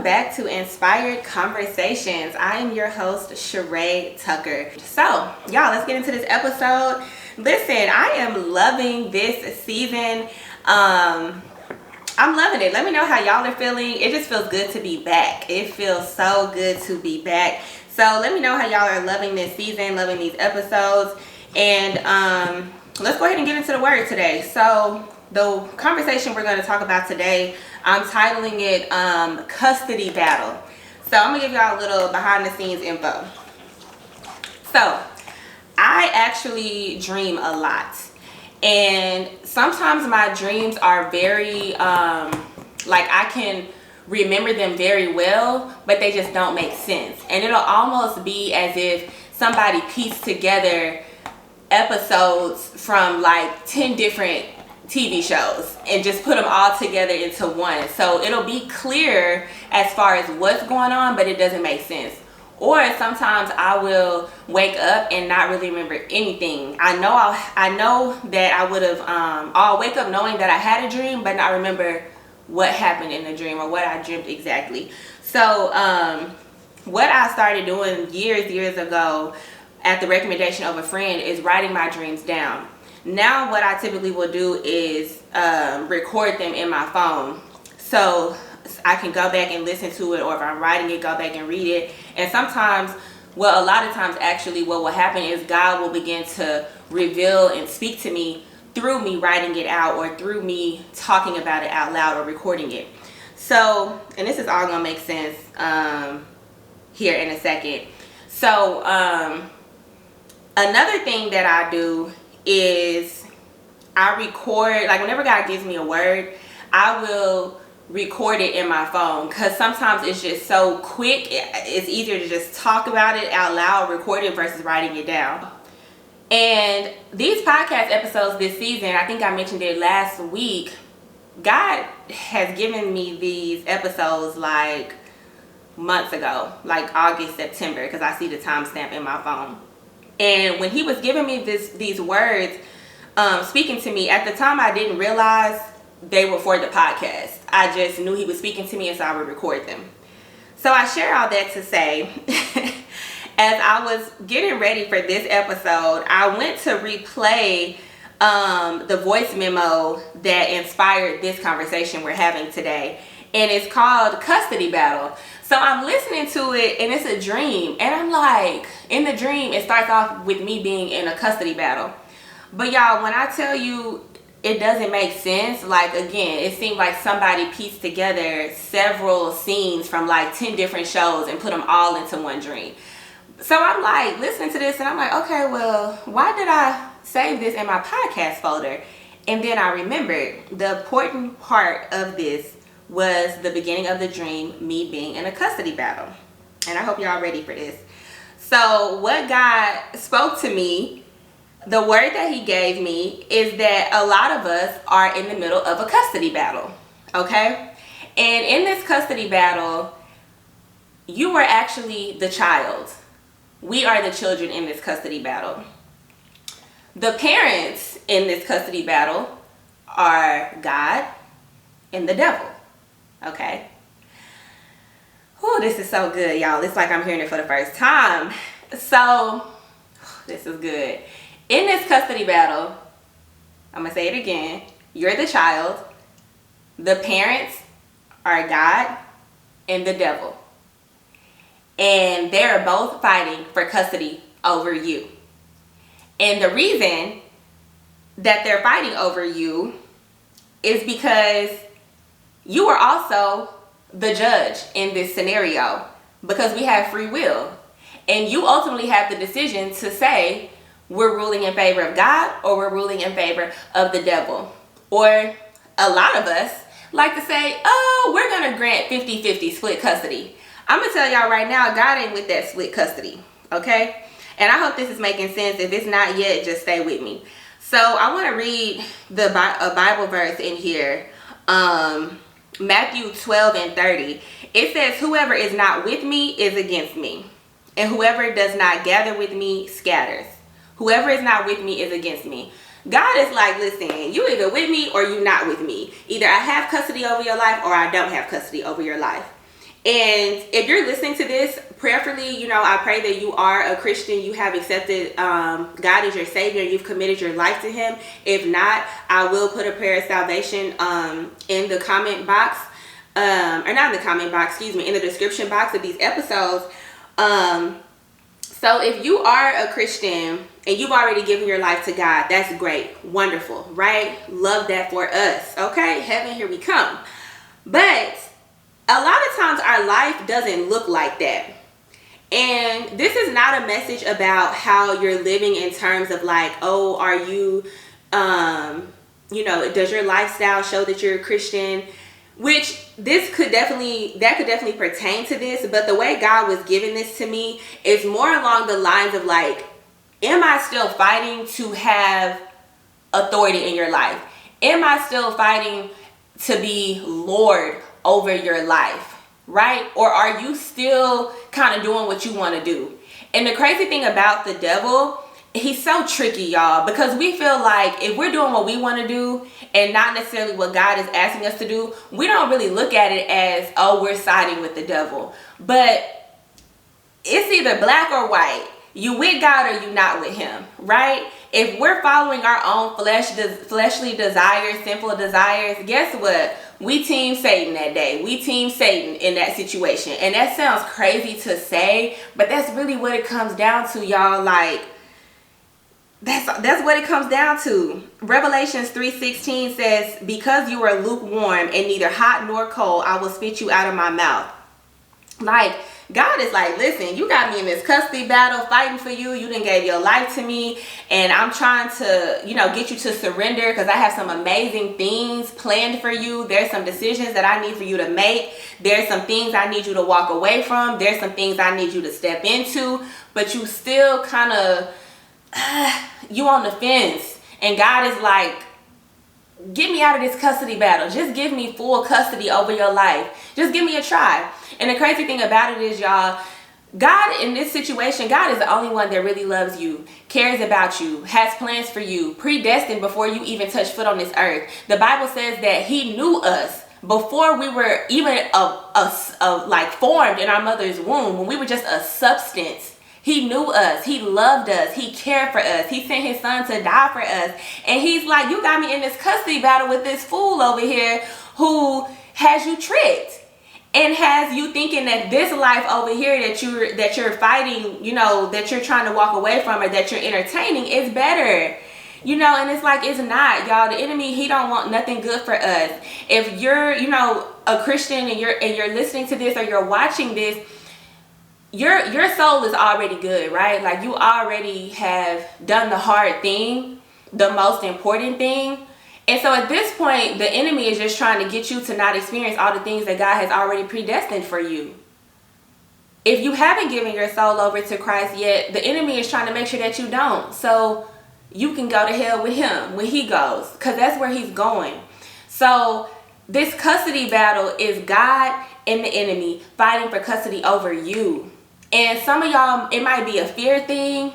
back to Inspired Conversations. I am your host, Charae Tucker. So, y'all, let's get into this episode. Listen, I am loving this season. I'm loving it. Let me know how y'all are feeling. It just feels good to be back. It feels so good to be back. So let me know how y'all are loving this season, loving these episodes. And let's go ahead and get into the word today. So the conversation we're going to talk about today, I'm titling it Custody Battle. So I'm going to give y'all a little behind the scenes info. So I actually dream a lot. And sometimes my dreams are very, like I can remember them very well, but they just don't make sense. And it'll almost be as if somebody pieced together episodes from like 10 different TV shows and just put them all together into one. So it'll be clear as far as what's going on, but it doesn't make sense. Or sometimes I will wake up and not really remember anything. I know that I would have, I'll wake up knowing that I had a dream, but not remember what happened in the dream or what I dreamt exactly. So what I started doing years ago at the recommendation of a friend is writing my dreams down. Now what I typically will do is record them in my phone. So I can go back and listen to it, or if I'm writing it, go back and read it. And sometimes, well, a lot of times actually what will happen is God will begin to reveal and speak to me through me writing it out, or through me talking about it out loud or recording it. So, and this is all gonna make sense here in a second. So another thing that I do is I record, like whenever God gives me a word, I will record it in my phone, because sometimes it's just so quick. It's easier to just talk about it out loud, record it, versus writing it down. And these podcast episodes this season, I think I mentioned it last week, God has given me these episodes like months ago, like August, September, because I see the timestamp in my phone. And when he was giving me these words, speaking to me, at the time I didn't realize they were for the podcast. I just knew he was speaking to me, and so I would record them. So I share all that to say, as I was getting ready for this episode, I went to replay the voice memo that inspired this conversation we're having today. And it's called Custody Battle. So I'm listening to it, and it's a dream. And I'm like, in the dream, it starts off with me being in a custody battle. But y'all, when I tell you it doesn't make sense, like again, it seemed like somebody pieced together several scenes from like 10 different shows and put them all into one dream. So I'm like listening to this, and I'm like, okay, well, why did I save this in my podcast folder? And then I remembered the important part of this was the beginning of the dream, me being in a custody battle. And I hope y'all ready for this. So what God spoke to me, the word that he gave me, is that a lot of us are in the middle of a custody battle, okay? And in this custody battle, you are actually the child. We are the children in this custody battle. The parents in this custody battle are God and the devil. Okay. Whew, this is so good, y'all. It's like I'm hearing it for the first time. So, this is good. In this custody battle, I'm going to say it again. You're the child. The parents are God and the devil. And they're both fighting for custody over you. And the reason that they're fighting over you is because you are also the judge in this scenario, because we have free will. And you ultimately have the decision to say, we're ruling in favor of God, or we're ruling in favor of the devil. Or a lot of us like to say, oh, we're going to grant 50-50 split custody. I'm going to tell y'all right now, God ain't with that split custody, okay? And I hope this is making sense. If it's not yet, just stay with me. So I want to read a Bible verse in here. Matthew 12:30. It says, whoever is not with me is against me, and whoever does not gather with me scatters. Whoever is not with me is against me. God is like, listen, you either with me or you not with me. Either I have custody over your life or I don't have custody over your life. And if you're listening to this, prayerfully, I pray that you are a Christian. You have accepted God as your Savior. You've committed your life to Him. If not, I will put a prayer of salvation in the comment box. Or not in the comment box, excuse me, in the description box of these episodes. So if you are a Christian and you've already given your life to God, that's great. Wonderful, right? Love that for us. Okay, heaven, here we come. But a lot of times our life doesn't look like that. And this is not a message about how you're living in terms of like, oh, are you, does your lifestyle show that you're a Christian? Which that could definitely pertain to this. But the way God was giving this to me is more along the lines of like, am I still fighting to have authority in your life? Am I still fighting to be Lord over your life, right? Or are you still kind of doing what you want to do? And the crazy thing about the devil, he's so tricky, y'all, because we feel like if we're doing what we want to do and not necessarily what God is asking us to do, we don't really look at it as, oh, we're siding with the devil. But it's either black or white. You with God or you not with Him, right? If we're following our own fleshly desires, sinful desires, guess what? We team Satan that day. We team Satan in that situation. And that sounds crazy to say, but that's really what it comes down to, y'all. Like, that's what it comes down to. Revelations 3:16 says, because you are lukewarm and neither hot nor cold, I will spit you out of my mouth. Like, God is like, listen, you got me in this custody battle fighting for you. You done gave your life to me. And I'm trying to, get you to surrender because I have some amazing things planned for you. There's some decisions that I need for you to make. There's some things I need you to walk away from. There's some things I need you to step into. But you still kind of, you on the fence. And God is like, get me out of this custody battle. Just give me full custody over your life. Just give me a try. And the crazy thing about it is, y'all, God in this situation, God is the only one that really loves you, cares about you, has plans for you, predestined before you even touch foot on this earth. The Bible says that He knew us before we were even like formed in our mother's womb, when we were just a substance. He knew us. He loved us. He cared for us. He sent His Son to die for us. And He's like, you got me in this custody battle with this fool over here who has you tricked and has you thinking that this life over here that you're fighting, that you're trying to walk away from or that you're entertaining is better. And it's like, it's not, y'all. The enemy, he don't want nothing good for us. If you're, a Christian and you're listening to this or you're watching this, your soul is already good, right? Like, you already have done the hard thing, the most important thing. And so at this point, the enemy is just trying to get you to not experience all the things that God has already predestined for you. If you haven't given your soul over to Christ yet, the enemy is trying to make sure that you don't. So you can go to hell with him when he goes, because that's where he's going. So this custody battle is God and the enemy fighting for custody over you. And some of y'all, it might be a fear thing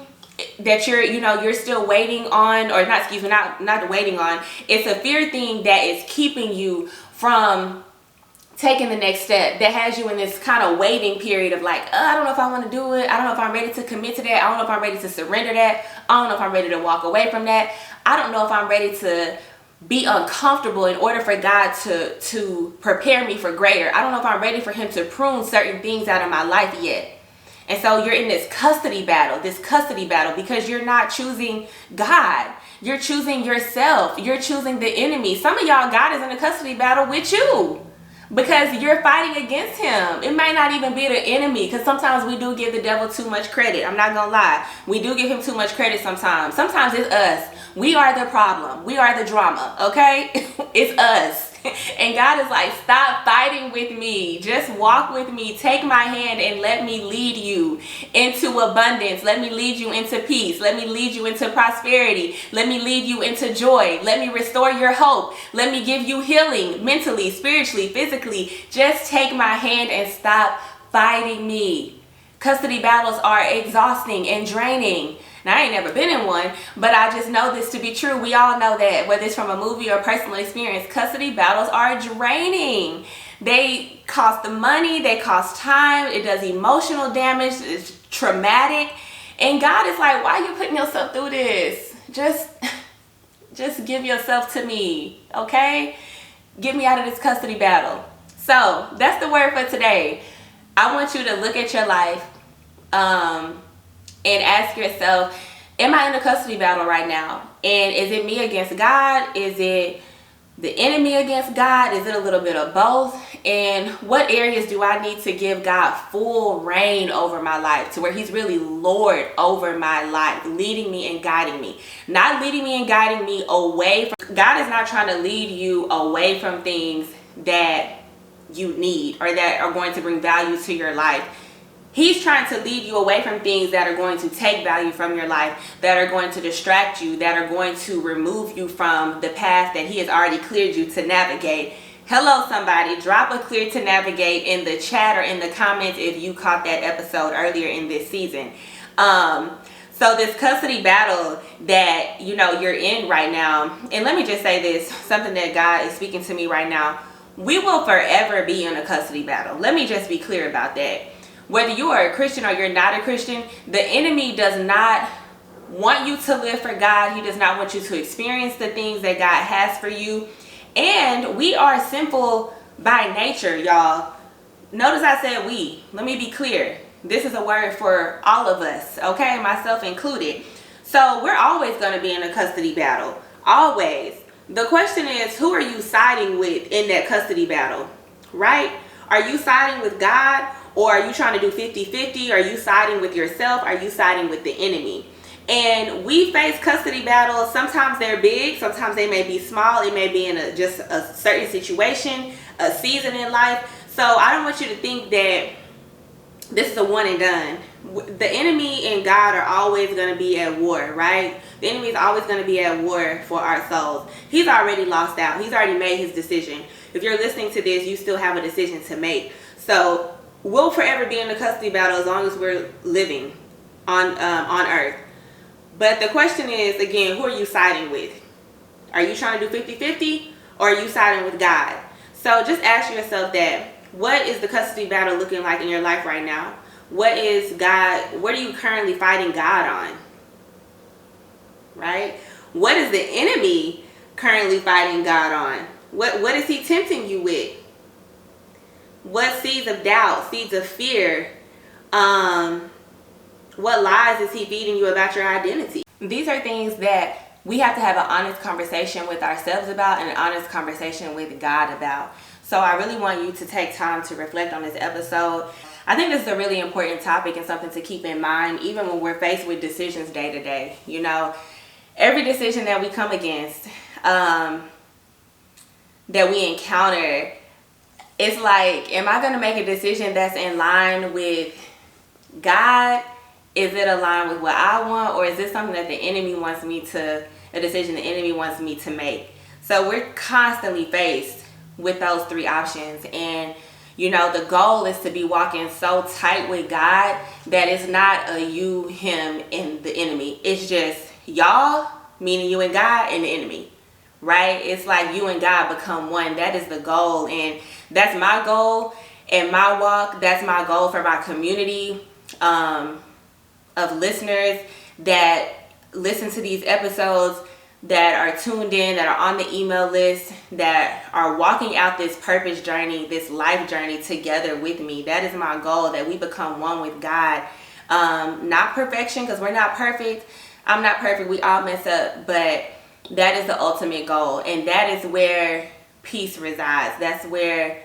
that you're still waiting on, or not waiting on. It's a fear thing that is keeping you from taking the next step, that has you in this kind of waiting period of like, I don't know if I want to do it. I don't know if I'm ready to commit to that. I don't know if I'm ready to surrender that. I don't know if I'm ready to walk away from that. I don't know if I'm ready to be uncomfortable in order for God to prepare me for greater. I don't know if I'm ready for Him to prune certain things out of my life yet. And so you're in this custody battle because you're not choosing God. You're choosing yourself. You're choosing the enemy. Some of y'all, God is in a custody battle with you because you're fighting against Him. It might not even be the enemy, because sometimes we do give the devil too much credit. I'm not gonna lie. We do give him too much credit sometimes. Sometimes it's us. We are the problem. We are the drama, okay? It's us. And God is like, stop fighting with me. Just walk with me. Take my hand and let me lead you into abundance. Let me lead you into peace. Let me lead you into prosperity. Let me lead you into joy. Let me restore your hope. Let me give you healing mentally, spiritually, physically. Just take my hand and stop fighting me. Custody battles are exhausting and draining. Now, I ain't never been in one, but I just know this to be true. We all know that, whether it's from a movie or personal experience, custody battles are draining. They cost the money, they cost time, it does emotional damage, it's traumatic. And God is like, why are you putting yourself through this? Just give yourself to me, okay? Get me out of this custody battle. So that's the word for today. I want you to look at your life and ask yourself, am I in a custody battle right now? And is it me against God? Is it the enemy against God? Is it a little bit of both? And what areas do I need to give God full reign over my life, to where he's really Lord over my life, leading me and guiding me? Not leading me and guiding me away from, God is not trying to lead you away from things that you need or that are going to bring value to your life. He's trying to lead you away from things that are going to take value from your life, that are going to distract you, that are going to remove you from the path that he has already cleared you to navigate. Hello, somebody. Drop a clear to navigate in the chat or in the comments if you caught that episode earlier in this season. So this custody battle that, you're in right now, and let me just say this, something that God is speaking to me right now. We will forever be in a custody battle. Let me just be clear about that. Whether you are a Christian or you're not a Christian, the enemy does not want you to live for God. He does not want you to experience the things that God has for you. And we are sinful by nature, y'all. Notice I said we. Let me be clear. This is a word for all of us, okay? Myself included. So we're always going to be in a custody battle. Always. The question is, who are you siding with in that custody battle, right? Are you siding with God? Or are you trying to do 50-50? Are you siding with yourself? Are you siding with the enemy? And we face custody battles. Sometimes they're big. Sometimes they may be small. It may be in just a certain situation, a season in life. So I don't want you to think that this is a one and done. The enemy and God are always going to be at war, right? The enemy is always going to be at war for our souls. He's already lost out. He's already made his decision. If you're listening to this, you still have a decision to make. So we'll forever be in the custody battle as long as we're living on earth. But the question is, again, who are you siding with? Are you trying to do 50-50 or are you siding with God? So just ask yourself that. What is the custody battle looking like in your life right now? What are you currently fighting God on? Right? What is the enemy currently fighting God on? What is he tempting you with? What seeds of doubt, seeds of fear, what lies is he feeding you about your identity? These are things that we have to have an honest conversation with ourselves about and an honest conversation with God about. So I really want you to take time to reflect on this episode. I think this is a really important topic and something to keep in mind, even when we're faced with decisions day to day. Every decision that we come against, that we encounter, it's like, am I going to make a decision that's in line with God? Is it aligned with what I want? Or is this something that the enemy wants me to, a decision the enemy wants me to make? So we're constantly faced with those three options. And, the goal is to be walking so tight with God that it's not a you, him, and the enemy. It's just y'all, meaning you and God, and the enemy. Right? It's like you and God become one. That is the goal. And that's my goal and my walk. That's my goal for my community of listeners that listen to these episodes, that are tuned in, that are on the email list, that are walking out this purpose journey, this life journey together with me. That is my goal, that we become one with God. Not perfection, because we're not perfect. I'm not perfect. We all mess up. But that is the ultimate goal. And that is where peace resides. That's where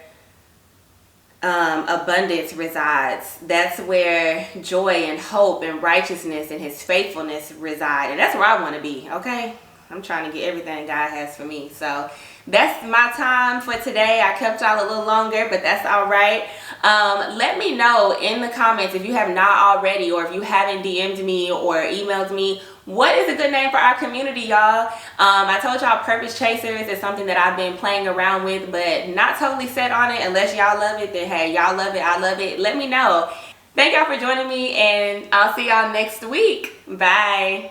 abundance resides. That's where joy and hope and righteousness and his faithfulness reside. And that's where I want to be, okay? I'm trying to get everything God has for me. So that's my time for today. I kept y'all a little longer, but that's all right. Let me know in the comments if you have not already, or if you haven't DM'd me or emailed me, what is a good name for our community, y'all? I told y'all Purpose Chasers is something that I've been playing around with, but not totally set on it. Unless y'all love it, then hey, y'all love it, I love it. Let me know. Thank y'all for joining me, and I'll see y'all next week. Bye.